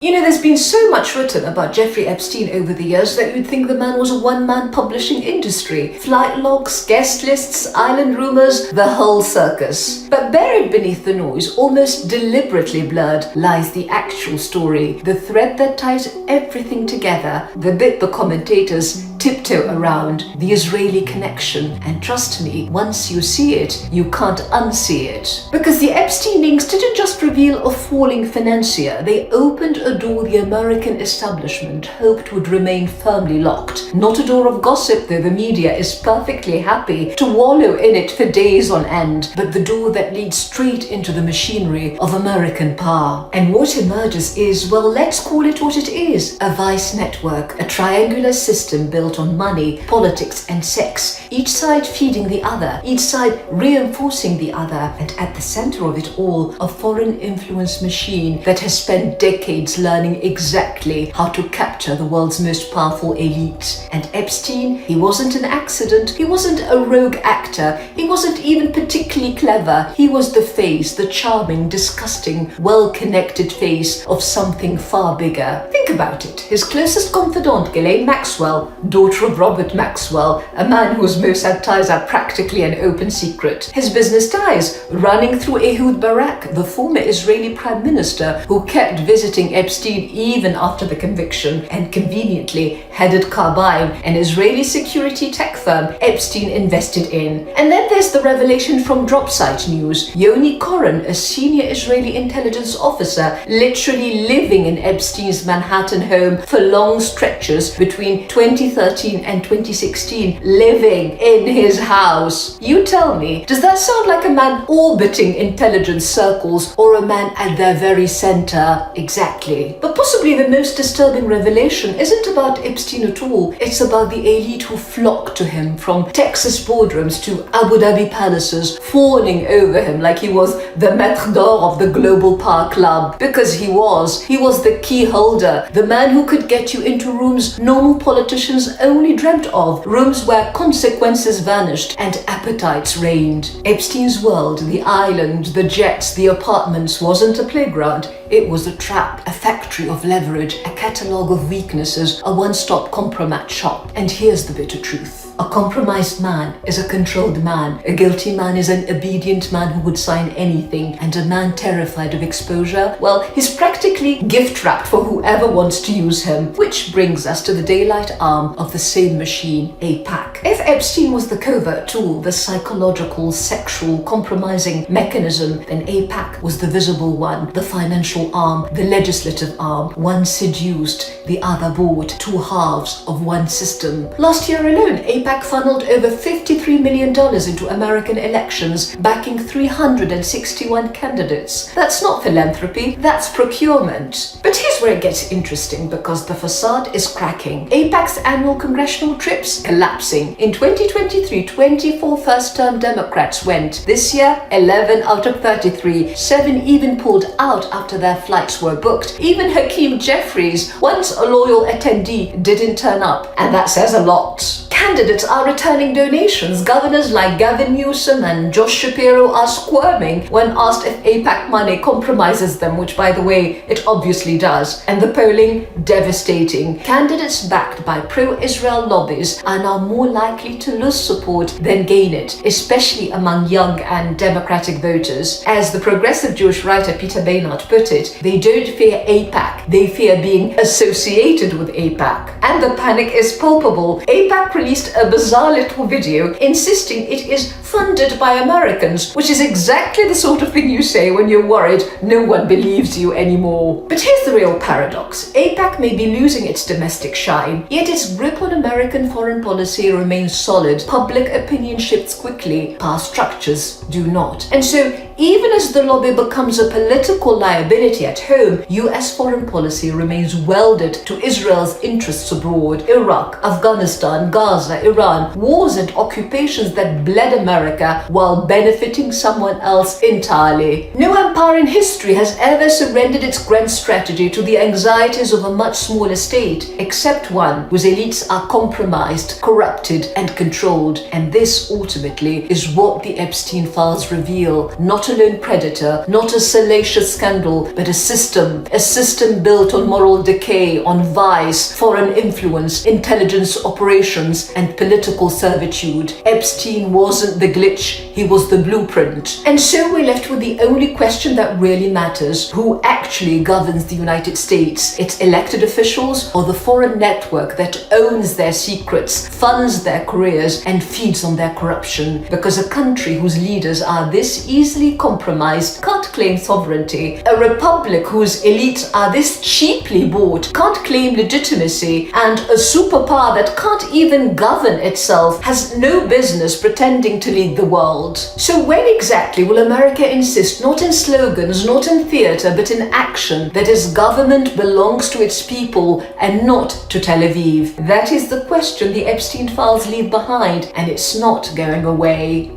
You know, there's been so much written about Jeffrey Epstein over the years that you'd think the man was a one-man publishing industry. Flight logs, guest lists, island rumors, the whole circus. But buried beneath the noise, almost deliberately blurred, lies the actual story. The thread that ties everything together. The bit the commentators tiptoe around. The Israeli connection. And trust me, once you see it, you can't unsee it. Because the Epstein links didn't just reveal a falling financier. They opened a door the American establishment hoped would remain firmly locked. Not a door of gossip, though the media is perfectly happy to wallow in it for days on end, but the door that leads straight into the machinery of American power. And what emerges is, well, let's call it what it is. A vice network, a triangular system built on money, politics and sex, each side feeding the other, each side reinforcing the other, and at the center of it all, a foreign influence machine that has spent decades learning exactly how to capture the world's most powerful elite. And Epstein, he wasn't an accident, he wasn't a rogue actor, he wasn't even particularly clever, he was the face, the charming, disgusting, well-connected face of something far bigger. Think about it. His closest confidant, Ghislaine Maxwell, daughter of Robert Maxwell, a man whose Mossad ties are practically an open secret. His business ties, running through Ehud Barak, the former Israeli prime minister who kept visiting Epstein even after the conviction, and conveniently headed Carbyne, an Israeli security tech firm Epstein invested in. And then there's the revelation from Dropsite News. Yoni Koren, a senior Israeli intelligence officer, literally living in Epstein's Manhattan home for long stretches between 2013 and 2016, living in his house. You tell me, does that sound like a man orbiting intelligence circles or a man at their very center? Exactly. But possibly the most disturbing revelation isn't about Epstein at all. It's about the elite who flocked to him, from Texas boardrooms to Abu Dhabi palaces, fawning over him like he was the maître d'or of the global power club. Because he was the key holder, the man who could get you into rooms normal politicians only dreamt of, rooms where consequences vanished and appetites reigned. Epstein's world, the island, the jets, the apartments, wasn't a playground. It was a trap, a factory of leverage, a catalogue of weaknesses, a one-stop compromat shop. And here's the bitter truth. A compromised man is a controlled man. A guilty man is an obedient man who would sign anything. And a man terrified of exposure, well, he's practically gift-wrapped for whoever wants to use him. Which brings us to the daylight arm of the same machine, Aipac. If Epstein was the covert tool, the psychological, sexual, compromising mechanism, then Aipac was the visible one, the financial arm, the legislative arm. One seduced, the other bought, two halves of one system. Last year alone, Aipac funneled over $53 million into American elections, backing 361 candidates. That's not philanthropy, that's procurement. But here's where it gets interesting, because the facade is cracking. Aipac's annual congressional trips collapsing. In 2023, 24 first-term Democrats went. This year, 11 out of 33. 7 even pulled out after their flights were booked. Even Hakeem Jeffries, once a loyal attendee, didn't turn up. And that says a lot. Candidates are returning donations. Governors like Gavin Newsom and Josh Shapiro are squirming when asked if Aipac money compromises them, which, by the way, it obviously does. And the polling, devastating. Candidates backed by pro-Israel lobbies are now more likely to lose support than gain it, especially among young and democratic voters. As the progressive Jewish writer Peter Baynard put it, they don't fear Aipac, they fear being associated with Aipac. And the panic is palpable. Aipac released a bizarre little video insisting it is funded by Americans, which is exactly the sort of thing you say when you're worried no one believes you anymore. But here's the real paradox. Aipac may be losing its domestic shine, yet its grip on American foreign policy remains solid. Public opinion shifts quickly, power structures do not. And so, even as the lobby becomes a political liability at home, US foreign policy remains welded to Israel's interests abroad. Iraq, Afghanistan, Gaza, Iran, wars and occupations that bled America America while benefiting someone else entirely. No empire in history has ever surrendered its grand strategy to the anxieties of a much smaller state, except one whose elites are compromised, corrupted, and controlled. And this ultimately is what the Epstein files reveal. Not a lone predator, not a salacious scandal, but a system built on moral decay, on vice, foreign influence, intelligence operations, and political servitude. Epstein wasn't the glitch, he was the blueprint. And so we're left with the only question that really matters: who actually governs the United States? Its elected officials or the foreign network that owns their secrets, funds their careers, and feeds on their corruption? Because a country whose leaders are this easily compromised can't claim sovereignty. A republic whose elites are this cheaply bought can't claim legitimacy, and a superpower that can't even govern itself has no business pretending to lead the world. So when exactly will America insist, not in slogans, not in theater, but in action, that its government belongs to its people and not to Tel Aviv? That is the question the Epstein files leave behind, and it's not going away.